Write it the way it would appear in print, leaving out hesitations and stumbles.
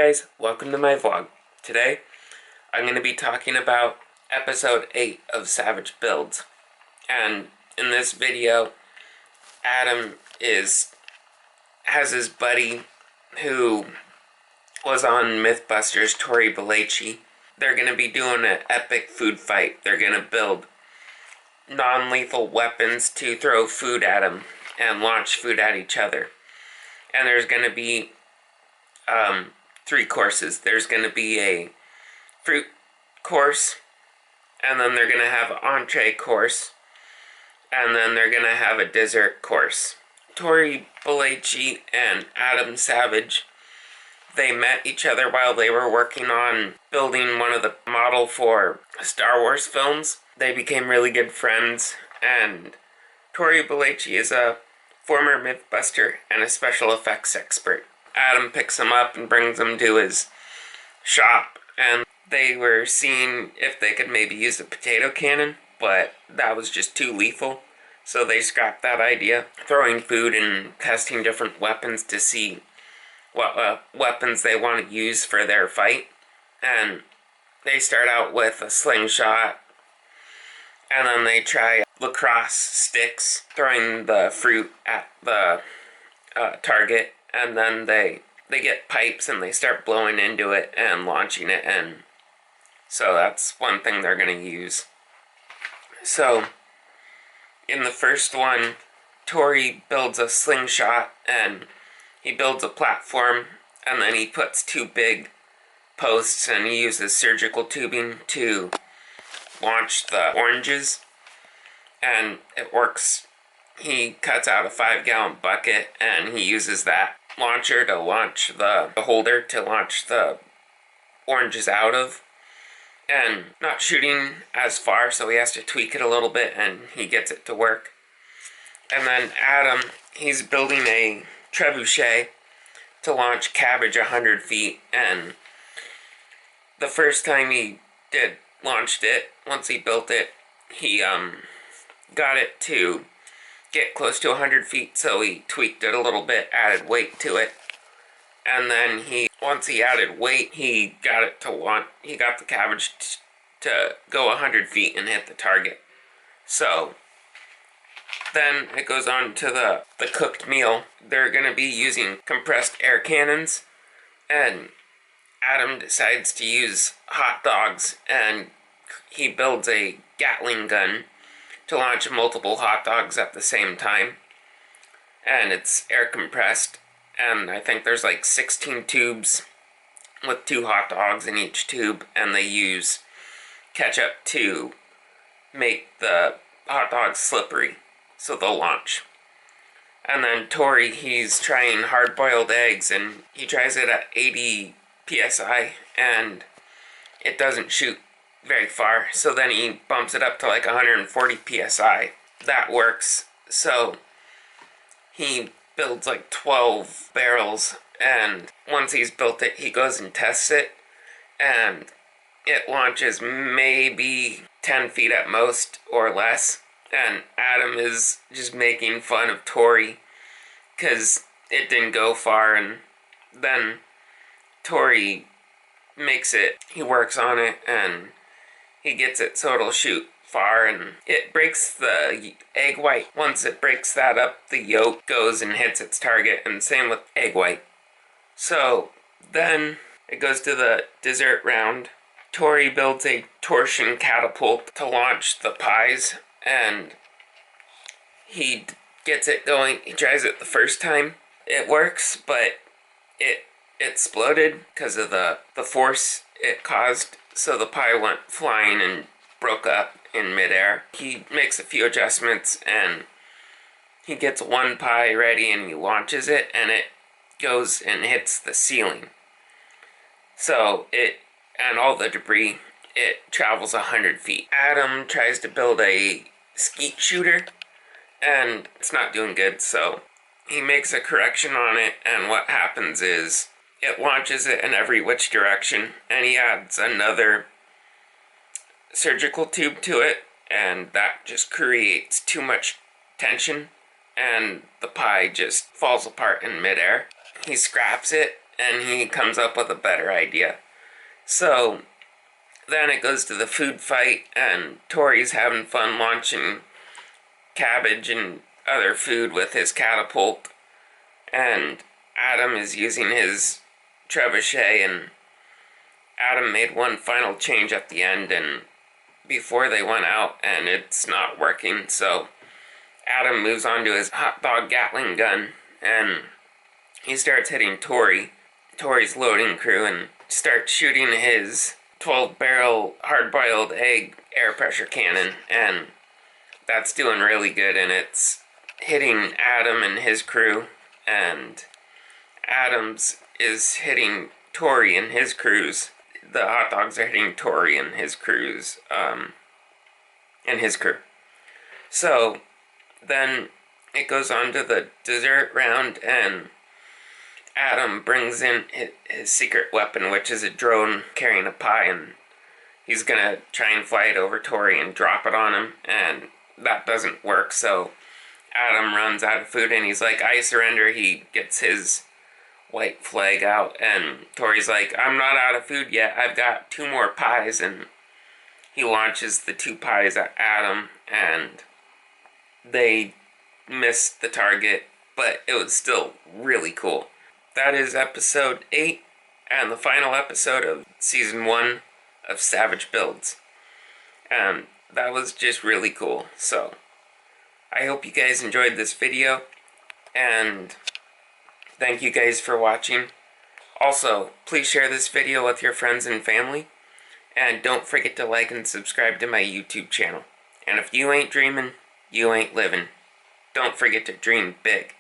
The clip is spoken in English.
guys, welcome to my vlog. Today, I'm going to be talking about episode 8 of Savage Builds. And in this video, Adam has his buddy who was on MythBusters Tory Belleci. They're going to be doing an epic food fight. They're going to build non-lethal weapons to throw food at him and launch food at each other. And there's going to be 3 courses. There's going to be a fruit course, and then they're going to have an entree course, and then they're going to have a dessert course. Tory Belleci and Adam Savage, they met each other while they were working on building one of the model for Star Wars films. They became really good friends, and Tory Belleci is a former Mythbuster and a special effects expert. Adam picks him up and brings him to his shop, and they were seeing if they could maybe use a potato cannon, but that was just too lethal, so they scrapped that idea, throwing food and testing different weapons to see what weapons they want to use for their fight. And they start out with a slingshot, and then they try lacrosse sticks, throwing the fruit at the target, and then they get pipes and they start blowing into it and launching it, and so that's one thing they're going to use. So in the first one, Tory builds a slingshot, and he builds a platform, and then he puts 2 big posts, and he uses surgical tubing to launch the oranges, and it works. He cuts out a 5-gallon bucket, and he uses that launcher to launch the holder to launch the oranges out of, and not shooting as far, so he has to tweak it a little bit, and he gets it to work. And then Adam, he's building a trebuchet to launch Cabbage 100 feet, and the first time he launched it, once he built it, he got it to get close to 100 feet, so he tweaked it a little bit, added weight to it, and then once he added weight, he got it to he got the Cabbage to go 100 feet and hit the target. So then it goes on to the cooked meal. They're going to be using compressed air cannons, and Adam decides to use hot dogs, and he builds a Gatling gun to launch multiple hot dogs at the same time, and it's air compressed, and I think there's like 16 tubes with 2 hot dogs in each tube, and they use ketchup to make the hot dogs slippery so they'll launch. And then Tory, he's trying hard-boiled eggs, and he tries it at 80 psi, and it doesn't shoot very far, so then he bumps it up to like 140 psi. That works, so he builds like 12 barrels, and once he's built it, he goes and tests it, and it launches maybe 10 feet at most or less, and Adam is just making fun of Tory because it didn't go far, and then Tory makes it, he works on it, and he gets it so it'll shoot far, and it breaks the egg white. Once it breaks that up, the yolk goes and hits its target, and same with egg white. So then it goes to the dessert round. Tory builds a torsion catapult to launch the pies, and he gets it going. He tries it the first time. It works, but it exploded because of the force it caused, so the pie went flying and broke up in midair. He makes a few adjustments, and he gets 1 pie ready, and he launches it, and it goes and hits the ceiling. So and all the debris, it travels 100 feet. Adam tries to build a skeet shooter, and it's not doing good, so he makes a correction on it, and what happens is it launches it in every which direction, and he adds another surgical tube to it, and that just creates too much tension, and the pie just falls apart in midair. He scraps it, and he comes up with a better idea. So then it goes to the food fight, and Tory's having fun launching cabbage and other food with his catapult, and Adam is using his trebuchet, and Adam made one final change at the end and before they went out, and it's not working, so Adam moves on to his hot dog Gatling gun, and he starts hitting Tory's loading crew, and starts shooting his 12-barrel hard-boiled egg air pressure cannon, and that's doing really good, and it's hitting Adam and his crew, and Adams is hitting Tory and his crews. The hot dogs are hitting Tory and his crews, and his crew. So then it goes on to the dessert round, and Adam brings in his secret weapon, which is a drone carrying a pie, and he's gonna try and fly it over Tory and drop it on him, and that doesn't work, so Adam runs out of food, and he's like, I surrender. He gets his white flag out, and Tory's like, I'm not out of food yet, I've got 2 more pies, and he launches the 2 pies at Adam, and they miss the target, but it was still really cool. That is episode 8, and the final episode of season 1 of Savage Builds, and that was just really cool. So I hope you guys enjoyed this video, and thank you guys for watching. Also, please share this video with your friends and family. And don't forget to like and subscribe to my YouTube channel. And if you ain't dreaming, you ain't living. Don't forget to dream big.